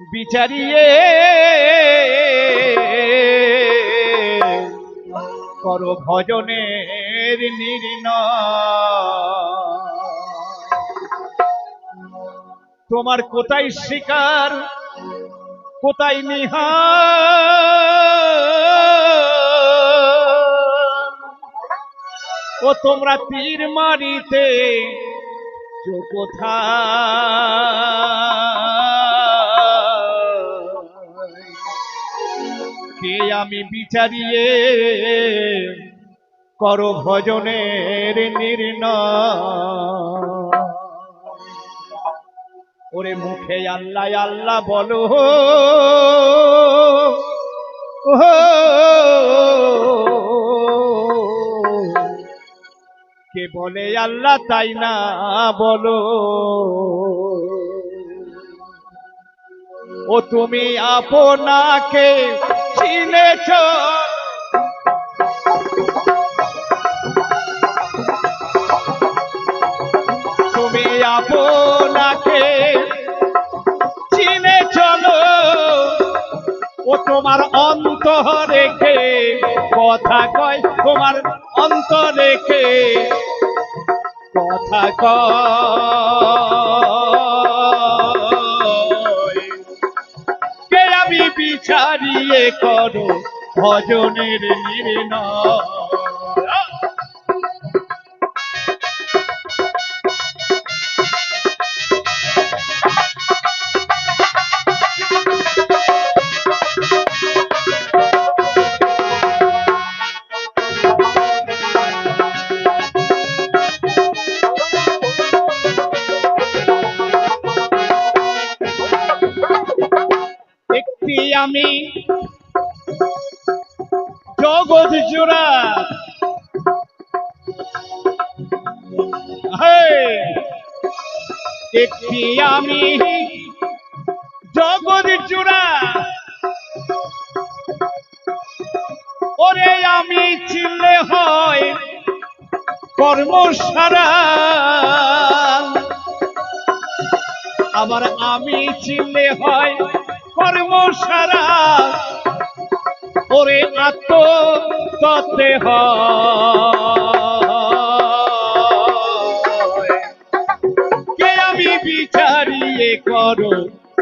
বিচারিয়ে করো ভজনের নির্ণয়। তোমার কোথায় শিকার কোথায় নিহার, ও তোমরা তীর মারিতে কোথায়, কে আমি বিচারিয়ে করো ভজনের নির্ণয়। ওরে মুখে আল্লাহ আল্লাহ বলো, কে বলে আল্লাহ তাই না বলো। ও তুমি আপনাকে চিনেছ, তুমি আপনাকে চিনে চলো, ও তোমার অন্তর রেখে কথা কয়, তোমার অন্তর রেখে কথা কয়, কে আমি বিচারিয়ে করো ভজনের নির্ণয়। আমি জগৎ জোড়া একটি আমি জগৎ জোড়া, ওরে আমি চিনলে হয় কর্মসারা, আবার আমি চিনলে হয় কর্মসারা, ওরে আত্মতত্ত্বে হয়, কে আমি বিচারিয়ে করো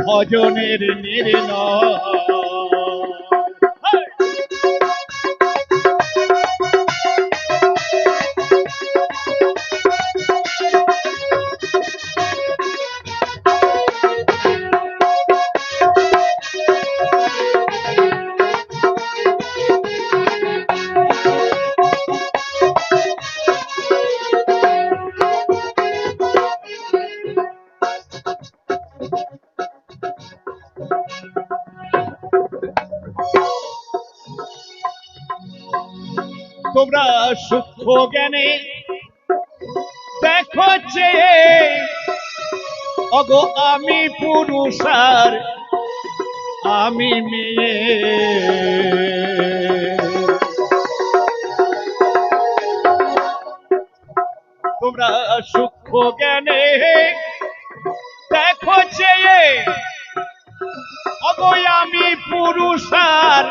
ভজনের নির্ণয়। তোমরা সূক্ষ্ম জ্ঞানে দেখো যে অগো আমি পুরুষ আর আমি মেয়ে, তোমরা সূক্ষ্ম জ্ঞানে দেখো যে অগো আমি পুরুষ আর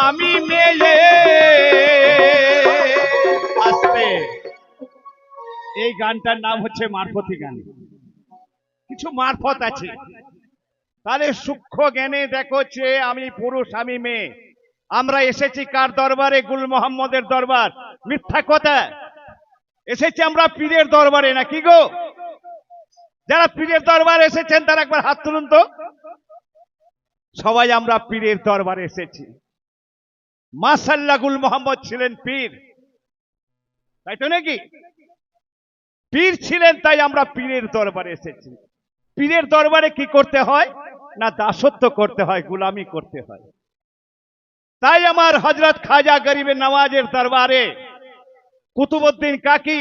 আমি মেয়ে। আসতে এই গানটার নাম হচ্ছে মারফতি গান, কিছু মারফত আছে। তাহলে সূক্ষ্ম জ্ঞানে দেখো যে আমি পুরুষ আমি মেয়ে। আমরা এসেছি কার দরবারে? গুল মোহাম্মদের দরবার। মিথ্যা কথা, এসেছি আমরা পীরের দরবারে, না কি গো? যারা পীরের দরবারে এসেছেন তারা একবার হাত তুলুন তো। সবাই আমরা পীরের দরবারে এসেছি। মাশাআল্লাহ, গুল মোহাম্মদ ছিলেন পীর, তাই তো নাকি? পীর ছিলেন, তাই আমরা পীরের দরবারে এসেছি। পীরের দরবারে কি করতে হয়? না দাসত্ব করতে হয়, গোলামি করতে হয়। তাই আমার হযরত খাজা গরিবে নওয়াজের দরবারে কুতুবউদ্দিন কাকি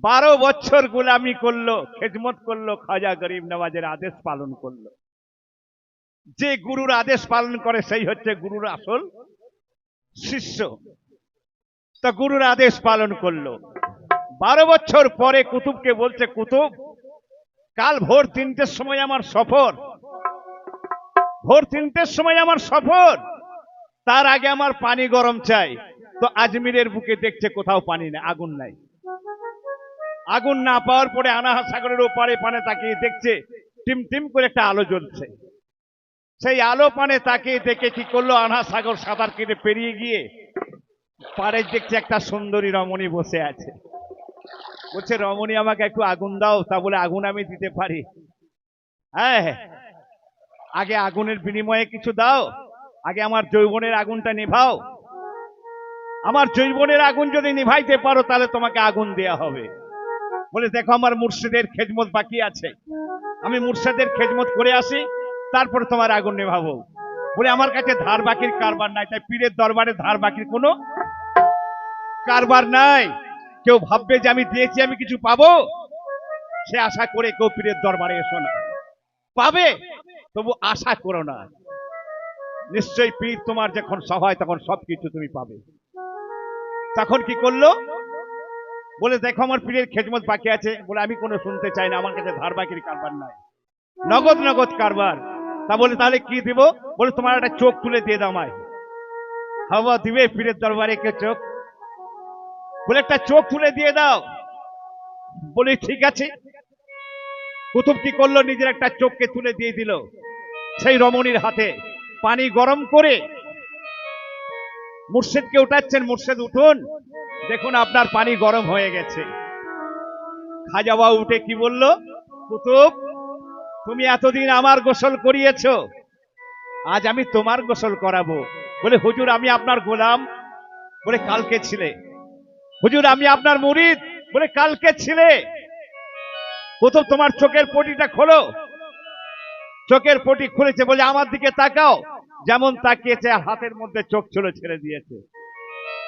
12 বছর গোলামি করলো, খেদমত করলো, খাজা গরিব নওয়াজের আদেশ পালন করলো। যে গুরুর আদেশ পালন করে সেই হচ্ছে গুরুর আসল শিষ্য। তা গুরুর আদেশ পালন করলো। 12 বছর পরে কুতুবকে বলছে, কুতুব কাল ভোর 3টের সময় আমার সফর, ভোর 3টের সময় আমার সফর, তার আগে আমার পানি গরম চাই। তো আজমিরের বুকে দেখছে কোথাও পানি নেই, আগুন নাই। আগুন না পাওয়ার পরে আনাহা সাগরের ওপারে পানে তাকিয়ে দেখছে টিম টিম করে একটা আলো জ্বলছে। সেই আলো পানে তাকিয়ে দেখে কি করলো, আনাহা সাগর সাঁতার কেটে পেরিয়ে গিয়ে পাড়ে দেখছে একটা সুন্দরী রমণী বসে আছে। বলছে, রমণী আমাকে একটু আগুন দাও। তা বলে, আগুন আমি দিতে পারি? হ্যাঁ, আগে আগুনের বিনিময়ে কিছু দাও, আগে আমার যৌবনের আগুনটা নিভাও। আমার যৌবনের আগুন যদি নিভাইতে পারো তাহলে তোমাকে আগুন দেয়া হবে। বলে, দেখো আমার মুর্শিদের খেদমত বাকি আছে, আমি মুর্শিদের খেদমত করে আসি, তারপরে তোমার আগুন নেভাবো। বলে, আমার কাছে ধার বাকির কারবার নাই। তাই পীরের দরবারে ধার বাকির কোনো কারবার নাই। কেউ ভাববে যে আমি দিয়েছি আমি কিছু পাবো, সে আশা করে কেউ পীরের দরবারে এসো না। পাবে, তবু আশা করো না। নিশ্চয়ই পীর তোমার যখন সহায় তখন সবকিছু তুমি পাবে। তখন কি করলো, বলে, দেখো আমার পীরের খেদমত বাকি আছে। বলে, আমি কোনো শুনতে চাই না, আমার কাছে ধার বাকির কারবার নাই, নগদ নগদ কারবার। তা বলে, তাহলে কি দিব? বলে, তোমার একটা চোখ তুলে দিয়ে দাও আমায়। হাওয়া দিবে পীরের দরবারে কে চোখ? বলে, একটা চোখ তুলে দিয়ে দাও। বলে, ঠিক আছে। কুতুব কি করলো, নিজের একটা চোখকে তুলে দিয়ে দিল সেই রমণীর হাতে। পানি গরম করে মুর্শিদকে উঠাচ্ছেন, মুর্শিদ উঠুন, দেখুন আপনার পানি গরম হয়ে গেছে। খাজা বাবা উঠে কি বলল, কুতুব তুমি এতদিন আমার গোসল করিয়েছ, আজ আমি তোমার গোসল করাবো। বলে, হুজুর আমি আপনার গোলাম। বলে, কালকে ছিলে। হুজুর আমি আপনার মুরিদ। বলে, কালকে ছিলে। কুতুব তোমার চোখের পটিটা খোলো। চোখের পটি খুলেছে। বলে, আমার দিকে তাকাও। যেমন তাকিয়েছে, হাতের মধ্যে চোখ ছিল, ছেড়ে দিয়েছে।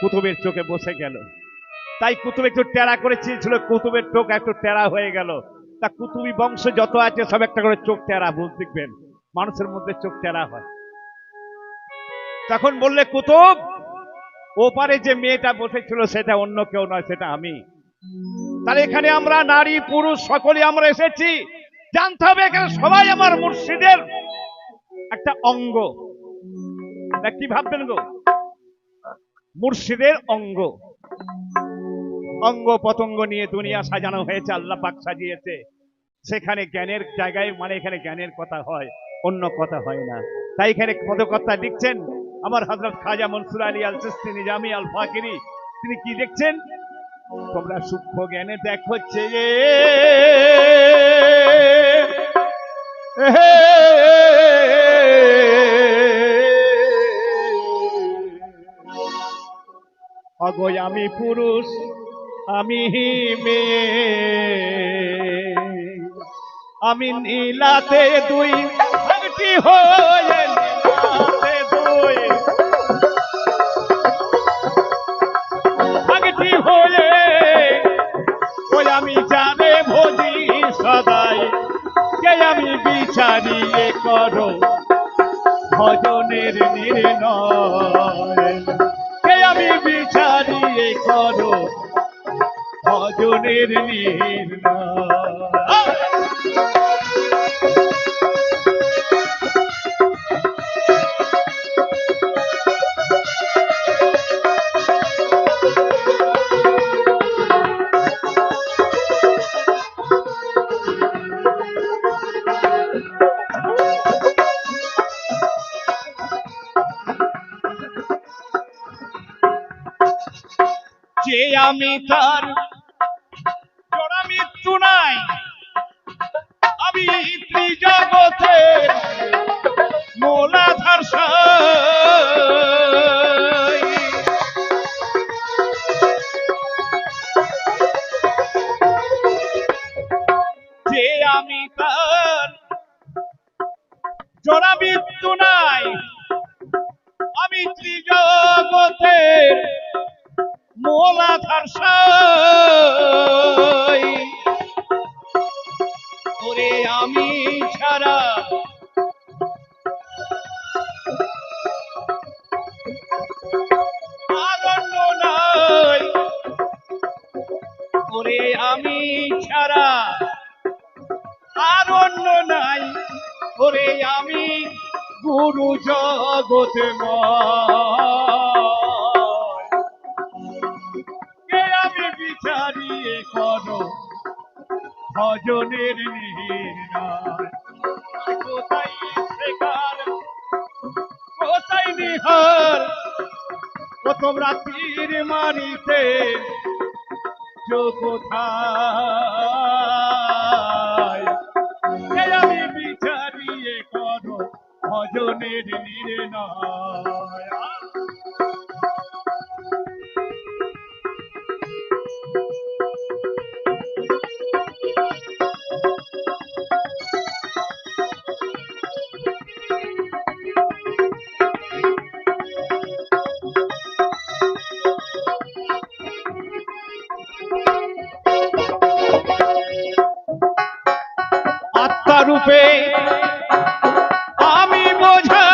কুতুবের চোখে বসে গেল। তাই কুতুব একটু টেরা করে চেয়েছিল, কুতুবের চোখ একটু টেরা হয়ে গেল। তা কুতুবি বংশ যত আছে সব একটা করে চোখ টেরা, বুঝ দেখবেন মানুষের মধ্যে চোখ টেরা হয়। তখন বললে, কুতুব ওপারে যে মেয়েটা বসেছিল সেটা অন্য কেউ নয়, সেটা আমি। তাহলে এখানে আমরা নারী পুরুষ সকলে আমরা এসেছি, জানতে হবে এখানে সবাই আমার মুর্শিদের একটা অঙ্গ। কি ভাববেন গো, মুর্শিদের অঙ্গ। অঙ্গ পতঙ্গ নিয়ে দুনিয়া সাজানো হয়েছে, আল্লাহ পাক সাজিয়েছে। সেখানে জ্ঞানের জায়গায়, মানে এখানে জ্ঞানের কথা হয়, অন্য কথা হয় না। তাই এখানে পদকর্তা লিখছেন আমার হযরত খাজা মনসুর আলী আল চিশতি নিজামী আল ফাকিরি। তিনি কি লিখছেন, তোমরা সূক্ষ্ম জ্ঞানে দেখো যে অগো আমি পুরুষ আমি মেয়ে, আমি নীলাতে দুই ভাগটি হয়ে, নীলাতে দুই ভাগটি হয়ে, ওই আমি জানে ভোজি সদাই, কে আমি বিচারিয়ে করো ভজনের নির্ণয়, কে আমি বিচারিয়ে করো ভজনের নির্ণয়। যে আমি তার জোড়া মৃত্যু নাই, আমি ত্রিজগতে মূলাধার সাই। যে আমি তার জোড়া মৃত্যু নাই, আমি ত্রিজগতে মূলাধার সাই। ওরে আমি ছাড়া আরণ্য নাই, ওরে আমি ছাড়া আরণ্য নাই, ওরে আমি গুরু জগৎ কে আমি বিচারিয়ে করো ভজনের নির্ণয় কোথায় শেখার কোথায় নিহার ও তোমরা তীর মারিতে কোথায় আমি বিচারিয়ে করো ভজনের নির্ণয় আত্মারূপে আমি বোঝাই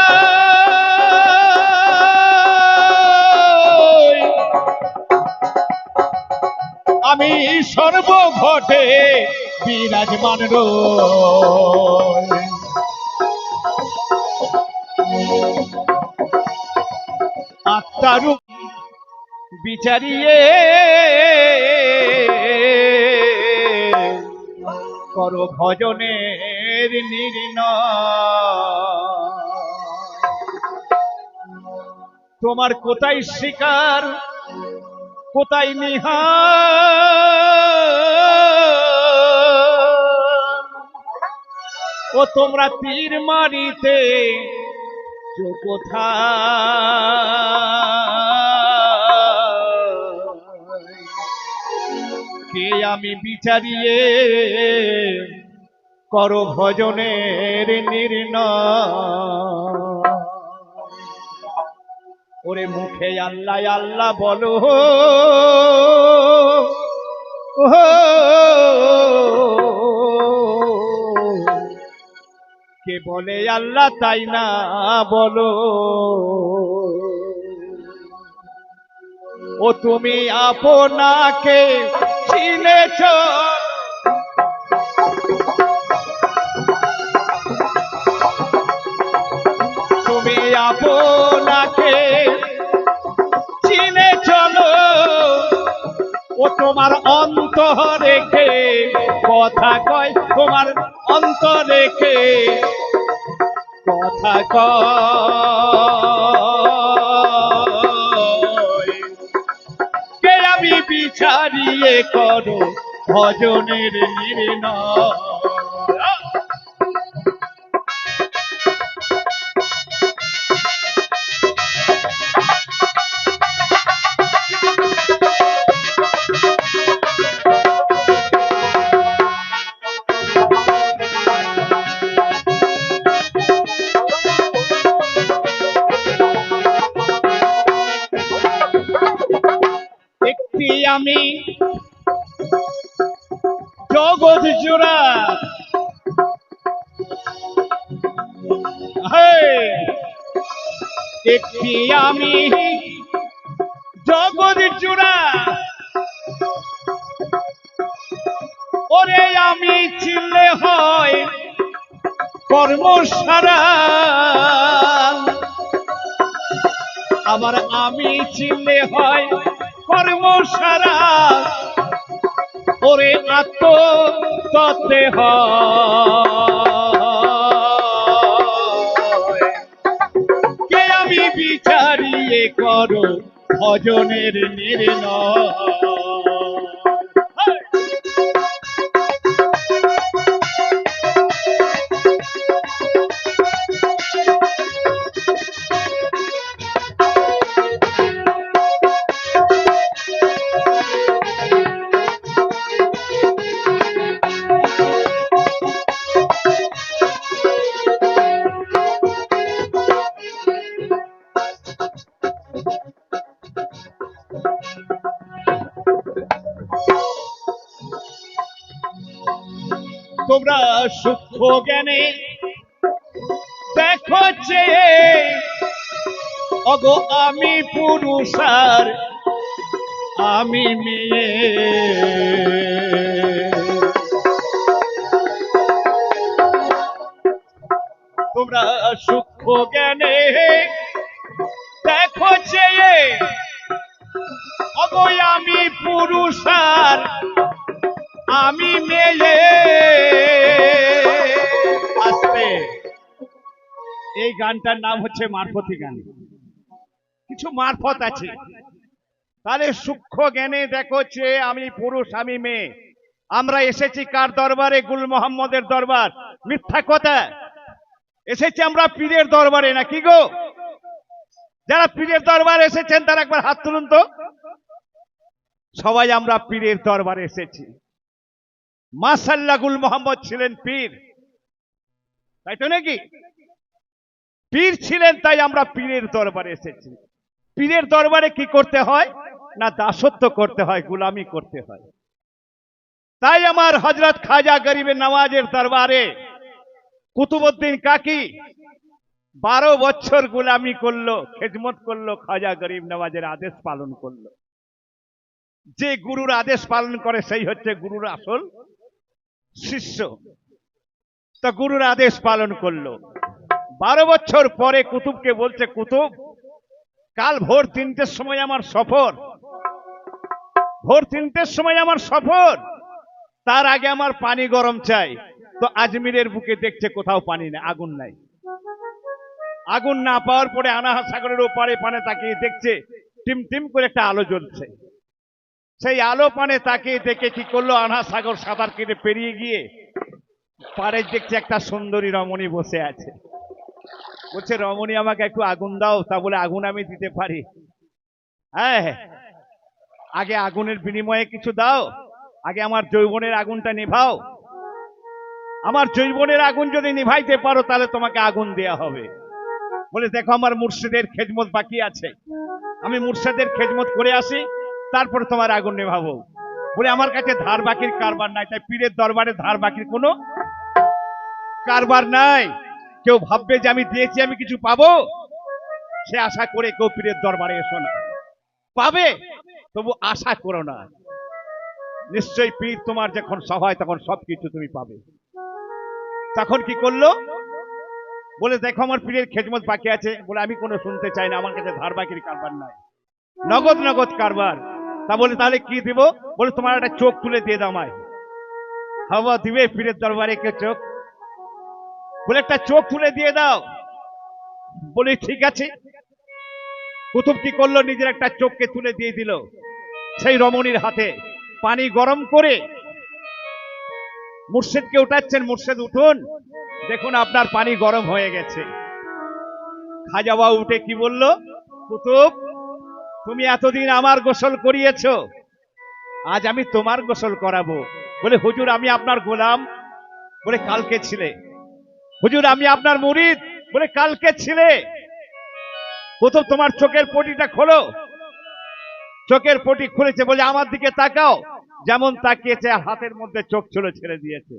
আমি সর্বঘটে বিরাজমান রই আত্মারূপ বিচারিয়ে করো ভজনের নির্ণয় তোমার কোথায় শিকার কোথায় নিহার ও তোমরা তীর মারিতে কোথায় কে আমি বিচারিয়ে করো ভজনের নির্ণয় ওরে মুখে আল্লাহ আল্লাহ বলো কে বলে আল্লাহ তাই না বলো ও তুমি আপনাকে চিনেছ তুমি আপনাকে চিনে চলো ও তোমার অন্তর রেখে কথা কয় তোমার অন্তর রেখে কথা কয় কে আমি বিচারিয়ে করো ভজনের নির্ণয় আমি জগৎ জোড়া একটি আমি জগৎ জোড়া ওরে আমি চিনলে হয় কর্মসারা আবার আমি চিনলে হয় কর্মসারা ওরে আত্মতত্ত্বে কে আমি বিচারিয়ে করো ভজনের নির্ণয় তোমরা সূক্ষ্ম জ্ঞানে দেখো যে অগো আমি পুরুষ আর আমি মেয়ে তোমরা সূক্ষ্ম সূক্ষ্ম জ্ঞানে দেখো চেয়ে অগো আমি পুরুষ আর আমি মেয়ে। আস্তে, এই গানটার নাম হচ্ছে মারফতি গান। কিছু মারফত আছে। তাহলে সূক্ষ্ম জ্ঞানে দেখো চেয়ে আমি পুরুষ আমি মেয়ে। আমরা এসেছি কার দরবারে? গুল মোহাম্মদের দরবার। মিথ্যা কথা। এসেছি আমরা পীরের দরবারে, না কি গো? যারা পীরের দরবারে এসেছেন তারা একবার হাত তুলুন তো। সবাই আমরা পীরের দরবারে এসেছি। মাশাআল্লাহ, গুল মোহাম্মদ ছিলেন পীর, তাই তো নাকি? পীর ছিলেন, তাই আমরা পীরের দরবারে এসেছি। পীরের দরবারে কি করতে হয়? না দাসত্ব করতে হয়, গোলামি করতে হয়। তাই আমার হযরত খাজা গরিবে নওয়াজের দরবারে কুতুবউদ্দিন কাকি 12 বছর গোলামি করলো, খেদমত করলো, খাজা গরিব নওয়াজের আদেশ পালন করলো। যে গুরুর আদেশ পালন করে সেই হচ্ছে গুরুর আসল শিষ্য। তা গুরুর আদেশ পালন করলো। 12 বছর পরে কুতুবকে বলছে, কুতুব কাল ভোর 3টের সময় আমার সফর, ভোর 3টের সময় আমার সফর, তার আগে আমার পানি গরম চাই। তো আজমিরের বুকে দেখছে কোথাও পানি নেই, আগুন নাই। আগুন না পাওয়ার পরে আনাহা সাগরের ওপারে পানে তাকিয়ে দেখছে টিম টিম করে একটা আলো জ্বলছে। সেই আলো পানে তাকিয়ে দেখে কি করলো, আনাহা সাগর সাঁতার কেটে পেরিয়ে গিয়ে পাড়ে দেখছে একটা সুন্দরী রমণী বসে আছে। বলছে, রমণী আমাকে একটু আগুন দাও। তা বলে, আগুন আমি দিতে পারি? হ্যাঁ, আগে আগুনের বিনিময়ে কিছু দাও, আগে আমার যৌবনের আগুনটা নিভাও। আমার যৌবনের আগুন যদি নিভাইতে পারো তাহলে তোমাকে আগুন দেয়া হবে। বলে, দেখো আমার মুর্শিদের খেদমত বাকি আছে, আমি মুর্শিদের খেদমত করে আসি, তারপরে তোমার আগুন নেভাবো। বলে, আমার কাছে ধার বাকির কারবার নাই। তাই পীরের দরবারে ধার বাকির কোনো কারবার নাই। কেউ ভাববে যে আমি দিয়েছি আমি কিছু পাবো, সে আশা করে কেউ পীরের দরবারে এসো না। পাবে, তবু আশা করো না। নিশ্চয়ই পীর তোমার যখন সহায় তখন সবকিছু তুমি পাবে। তখন কি করলো? বলে, দেখো আমার পীরের খেদমত বাকি আছে। বলে, আমি কোনো শুনতে চাই না, আমার কাছে ধার বাকির কারবার নাই, নগদ নগদ কারবার। তা বলে, তাহলে কি দিব? বলে, তোমার একটা চোখ তুলে দিয়ে দাও আমায়। হাওয়া দিবে পীরের দরবারে কে চোখ? বলে, একটা চোখ তুলে দিয়ে দাও। বলে, ঠিক আছে। কুতুব কি করলো? নিজের একটা চোখকে তুলে দিয়ে দিল সেই রমণীর হাতে। পানি গরম করে মুর্শিদকে উঠাচ্ছেন, মুর্শিদ উঠুন, দেখুন আপনার পানি গরম হয়ে গেছে। খাজা বাবু উঠে কি বলল? কুতুব, তুমি এতদিন আমার গোসল করিয়েছো, আজ আমি তোমার গোসল করাবো। বলে, হুজুর আমি আপনার গোলাম। বলে, কালকে ছিলে। হুজুর আমি আপনার মুরিদ। বলে, কালকে ছিলে। কুতুব, তোমার চোখের পটিটা খোলো। চোখের পটি খুলেছে। বলে, আমার দিকে তাকাও। যেমন তাকিয়েছে, হাতের মধ্যে চোখ ছিল, ছেড়ে দিয়েছে।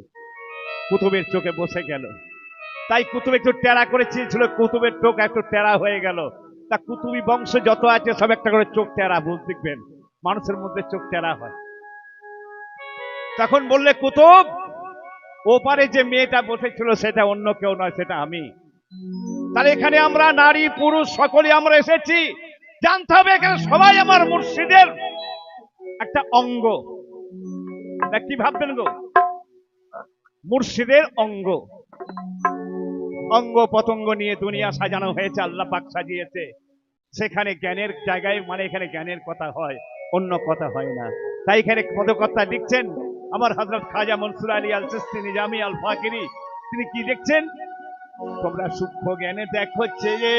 কুতুবের চোখে বসে গেল। তাই কুতুব একটু টেরা করে ছিল, কুতুবের চোখ একটু টেরা হয়ে গেল। তা কুতুবি বংশ যত আছে সব একটা করে চোখ টেরা, বুঝ দেখবেন মানুষের মধ্যে চোখ টেরা হয়। তখন বললে, কুতুব ওপারে যে মেয়েটা বসেছিল সেটা অন্য কেউ নয়, সেটা আমি। তাহলে এখানে আমরা নারী পুরুষ সকলে আমরা এসেছি, জানতে হবে এখানে সবাই আমার মুর্শিদের একটা অঙ্গ। কি ভাববেন গো? মুর্শিদের অঙ্গ। অঙ্গ পতঙ্গ নিয়ে দুনিয়া সাজানো হয়েছে, আল্লাহ পাক সাজিয়েছে। সেখানে জ্ঞানের জায়গায়, মানে এখানে জ্ঞানের কথা হয়, অন্য কথা হয় না। তাই এখানে পদকর্তা লিখছেন আমার হযরত খাজা মনসুর আলী আল চিশতি নিজামী আল ফাকিরি। তিনি কি দেখছেন? তোমরা সূক্ষ্ম জ্ঞানে দেখো চেয়ে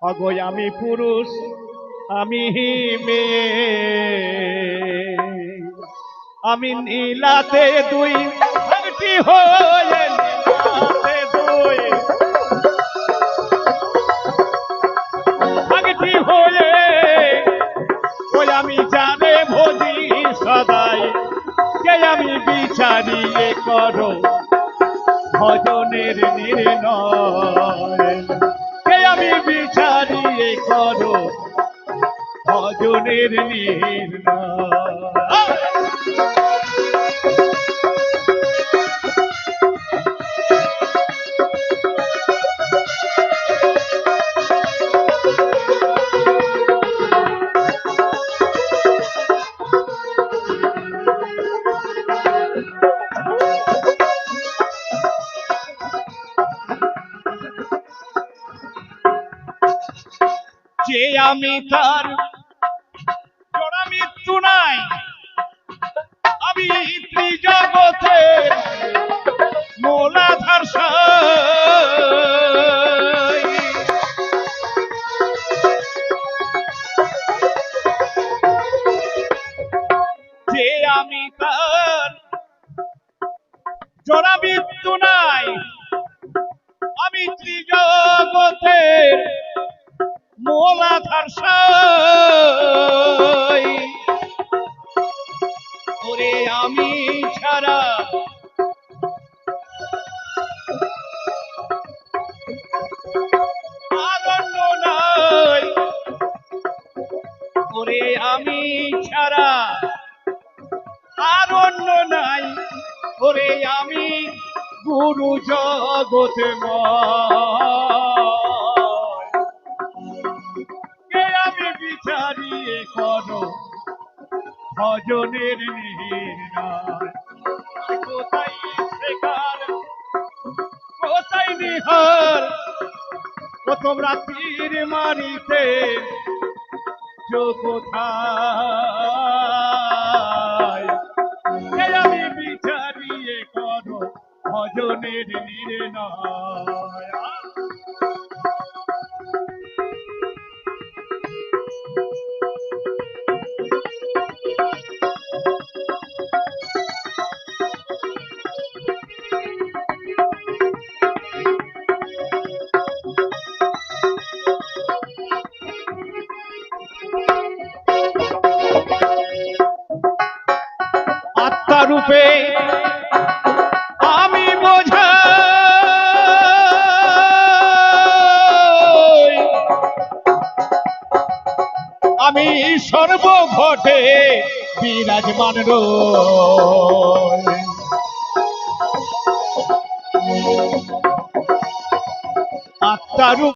অগো আমি পুরুষ আমি মেয়ে, আমি নীলাতে দুই ভাগটি হয়ে, নীলাতে দুই ভাগটি হয়ে, ওই আমি জানে ভোজি সদাই, কে আমি বিচারিয়ে করো ভজনের নির্ণয়, কে আমি বিচারিয়ে করো ভজনের নির্ণয়। যে আমি তার জোড়া মৃত্যু নাই, আমি ত্রিজগতে মূলাধার সাই। যে আমি তার জোড়া মৃত্যু নাই, আমি ত্রিজগতের মূলাধার সাই। ওরে আমি ছাড়া আরণ্য নাই, ওরে আমি ছাড়া আরণ্য নাই, ওরে আমি গুরু জগতে আমি বিচারিয়ে করো ভজনের নির্ণয়। কোথায় শেখার, কোথায় নিহার, ও তোমরা তীর মারিতে কোথায়? আমি বিচারিয়ে করো ভজনের নির্ণয়। আত্মারূপে আমি বোঝাই, আমি সর্বঘটে বিরাজমান রই। আত্মারূপে